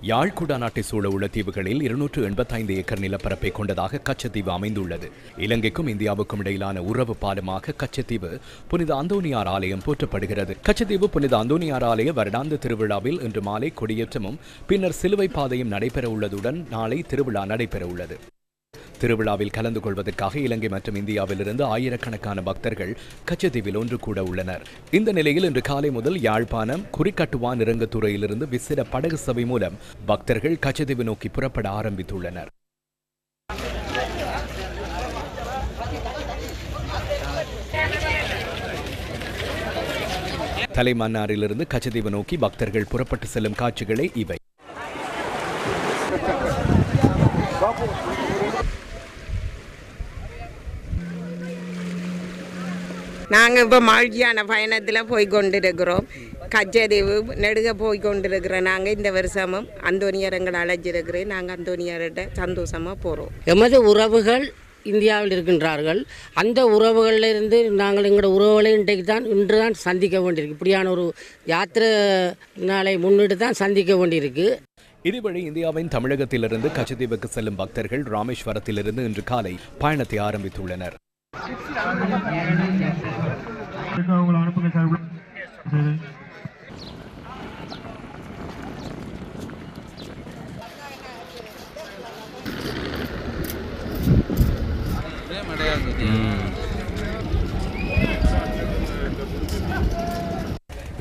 யாழ் குடாநாட்டை சூழ உள்ள தீவுகளில் 285 ஏக்கர் நிலப்பரப்பை கொண்டதாக கச்சத்தீவு அமைந்துள்ளது. இலங்கைக்கும் இந்தியாவுக்கும் இடையிலான உறவு பாலமாக கச்சத்தீவு புனித அந்தோனியார் ஆலயம் போற்றப்படுகிறது. கச்சத்தீவு புனித அந்தோனியார் ஆலய வருடாந்த திருவிழாவில் இன்று மாலை கொடியேற்றமும் பின்னர் சிலுவை பாதையும் நடைபெற உள்ளதுடன் நாளை திருவிழா நடைபெற உள்ளது. திருவிழாவில் கலந்து கொள்வதற்காக இலங்கை மற்றும் இந்தியாவிலிருந்து ஆயிரக்கணக்கான பக்தர்கள் கச்சத்தீவில் ஒன்று கூட உள்ளனர். இந்த நிலையில் இன்று காலை முதல் யாழ்ப்பாணம் குறிக்கட்டுவான் இறங்குத்துறையிலிருந்து விசேட படகு சபை மூலம் பக்தர்கள் கச்சத்தீவு நோக்கி புறப்பட ஆரம்பித்துள்ளனர். தலைமன்னாரிலிருந்து கச்சத்தீவு நோக்கி பக்தர்கள் புறப்பட்டு செல்லும் காட்சிகளே இவை. நாங்கள் இப்போ மகிழ்ச்சியான பயணத்தில் போய் கொண்டிருக்கிறோம். கச்சதீவு நெடுக போய் கொண்டிருக்கிறோம். நாங்கள் இந்த வருஷமும் அந்தோனியார் எங்களை அழைச்சிருக்கிறேன். நாங்கள் அந்தோனியார்கிட்ட சந்தோஷமாக போகிறோம். எமது உறவுகள் இந்தியாவில் இருக்கின்றார்கள். அந்த உறவுகளிலிருந்து நாங்கள் எங்களோட உறவுகளை இன்று தான் சந்திக்க வேண்டியிருக்கு. இப்படியான ஒரு யாத்திரை நாளை முன்னிட்டு தான் சந்திக்க வேண்டியிருக்கு. இதுவழி இந்தியாவின் தமிழகத்திலிருந்து கச்சத்தீவுக்கு செல்லும் பக்தர்கள் ராமேஸ்வரத்திலிருந்து இன்று காலை பயணத்தை ஆரம்பித்துள்ளனர்.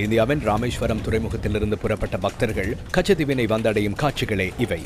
இந்தியாவின் ராமேஸ்வரம் துறைமுகத்திலிருந்து புறப்பட்ட பக்தர்கள் கச்சத்தீவினை வந்தடையும் காட்சிகளே இவை.